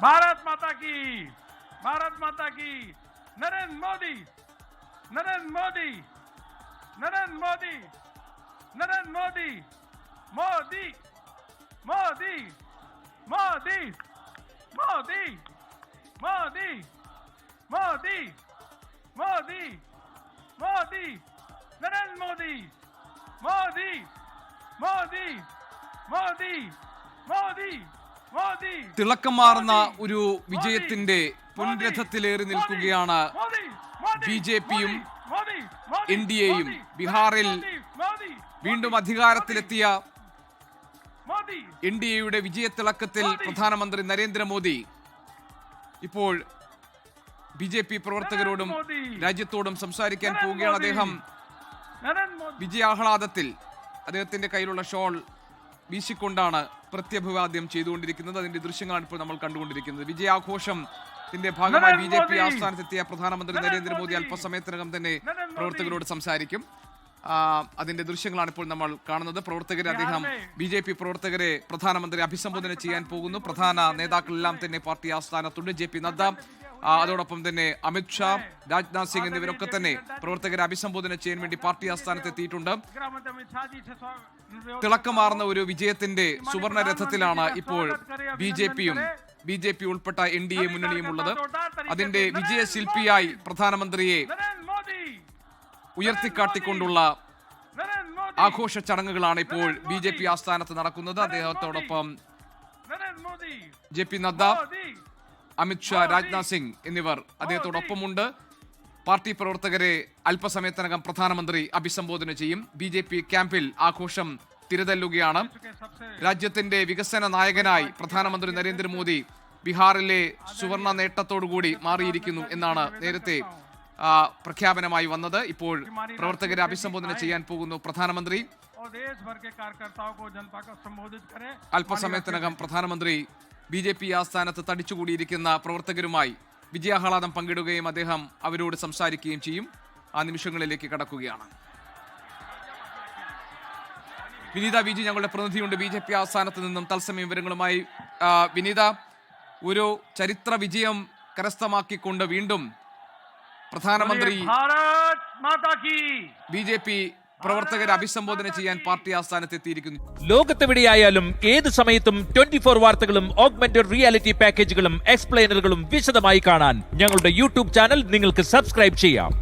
भारत माता की, भारत माता की। नरेंद्र मोदी, नरेंद्र मोदी, नरेंद्र मोदी, नरेंद्र मोदी, मोदी, मोदी, मोदी, मोदी, मोदी, मोदी, मोदी, मोदी, नरेंद्र मोदी, मोदी, मोदी, मोदी, मोदी, മോദി. തിളക്കമാർന്ന ഒരു വിജയത്തിന്റെ പൊൻരഥത്തിലേറി നിൽക്കുകയാണ് ബി.ജെ.പിയും എൻ.ഡി.എയും. ബീഹാറിൽ വീണ്ടും അധികാരത്തിലെത്തിയ എൻ.ഡി.എയുടെ വിജയത്തിളക്കത്തിൽ പ്രധാനമന്ത്രി നരേന്ദ്രമോദി ഇപ്പോൾ ബി.ജെ.പി പ്രവർത്തകരോടും രാജ്യത്തോടും സംസാരിക്കാൻ പോവുകയാണ്. അദ്ദേഹം വിജയാഹ്ലാദത്തിൽ അദ്ദേഹത്തിന്റെ കയ്യിലുള്ള ഷോൾ വീശിക്കൊണ്ടാണ് പ്രത്യഭിവാദ്യം ചെയ്തുകൊണ്ടിരിക്കുന്നത്. അതിന്റെ ദൃശ്യങ്ങളാണ് ഇപ്പോൾ നമ്മൾ കണ്ടുകൊണ്ടിരിക്കുന്നത്. വിജയാഘോഷത്തിന്റെ ഭാഗമായി ബി.ജെ.പി ആസ്ഥാനത്തെത്തിയ പ്രധാനമന്ത്രി നരേന്ദ്രമോദി അല്പസമയത്തിനകം തന്നെ പ്രവർത്തകരോട് സംസാരിക്കും. അതിന്റെ ദൃശ്യങ്ങളാണ് ഇപ്പോൾ നമ്മൾ കാണുന്നത്. അദ്ദേഹം ബി.ജെ.പി പ്രവർത്തകരെ പ്രധാനമന്ത്രി അഭിസംബോധന ചെയ്യാൻ പോകുന്നു. പ്രധാന നേതാക്കളെല്ലാം തന്നെ പാർട്ടി ആസ്ഥാനത്തുണ്ട്. ജെ.പി. നദ്ദ, അതോടൊപ്പം തന്നെ അമിത് ഷാ, രാജ്നാഥ് സിംഗ് എന്നിവരൊക്കെ തന്നെ പ്രവർത്തകരെ അഭിസംബോധന ചെയ്യാൻ വേണ്ടി പാർട്ടി ആസ്ഥാനത്തെത്തിയിട്ടുണ്ട്. തിളക്കമാർന്ന ഒരു വിജയത്തിന്റെ സുവർണ രഥത്തിലാണ് ഇപ്പോൾ ബി.ജെ.പി ഉൾപ്പെട്ട എൻ.ഡി.എ മുന്നണിയും ഉള്ളത്. അതിന്റെ വിജയശില്പിയായി പ്രധാനമന്ത്രിയെ ഉയർത്തിക്കാട്ടിക്കൊണ്ടുള്ള ആഘോഷ ചടങ്ങുകളാണ് ഇപ്പോൾ ബി.ജെ.പി ആസ്ഥാനത്ത് നടക്കുന്നത്. അദ്ദേഹത്തോടൊപ്പം ജെ.പി. നദ്ദ, അമിത് ഷാ, രാജ്നാഥ് സിംഗ് എന്നിവർ അദ്ദേഹത്തോടൊപ്പമുണ്ട്. പാർട്ടി പ്രവർത്തകരെ അല്പസമയത്തിനകം പ്രധാനമന്ത്രി അഭിസംബോധന ചെയ്യും. ബി.ജെ.പി ക്യാമ്പിൽ ആഘോഷം തിരതല്ലുകയാണ്. രാജ്യത്തിന്റെ വികസന നായകനായി പ്രധാനമന്ത്രി നരേന്ദ്രമോദി ബീഹാറിലെ സുവർണ നേട്ടത്തോടുകൂടി മാറിയിരിക്കുന്നു എന്നാണ് നേരത്തെ പ്രഖ്യാപനമായി വന്നത്. ഇപ്പോൾ പ്രവർത്തകരെ അഭിസംബോധന ചെയ്യാൻ പോകുന്നു പ്രധാനമന്ത്രി. അല്പസമയത്തിനകം പ്രധാനമന്ത്രി ബി.ജെ.പി ആസ്ഥാനത്ത് തടിച്ചുകൂടിയിരിക്കുന്ന പ്രവർത്തകരുമായി വിജയാഹ്ലാദം പങ്കിടുകയും അദ്ദേഹം അവരോട് സംസാരിക്കുകയും ചെയ്യും. ആ നിമിഷങ്ങളിലേക്ക് കടക്കുകയാണ്. വിനീത വി.ജി ഞങ്ങളുടെ പ്രതിനിധിയുണ്ട് ബി.ജെ.പി ആസ്ഥാനത്ത് നിന്നും തത്സമയ വിവരങ്ങളുമായി. വിനീത, ഒരു ചരിത്ര വിജയം കരസ്ഥമാക്കിക്കൊണ്ട് വീണ്ടും പ്രധാനമന്ത്രി ബി.ജെ.പി പ്രവർത്തകരെ അഭിസംബോധന ചെയ്യാൻ പാർട്ടി ആസ്ഥാനത്ത് എത്തിയിരിക്കുന്നു. ലോകത്തെവിടെയായാലും ഏത് സമയത്തും 24 വാർത്തകളും ഓഗ്മെന്റഡ് റിയാലിറ്റി പാക്കേജുകളും എക്സ്പ്ലെയിനറുകളും വിശദമായി കാണാൻ ഞങ്ങളുടെ യൂട്യൂബ് ചാനൽ നിങ്ങൾക്ക് സബ്സ്ക്രൈബ് ചെയ്യാം.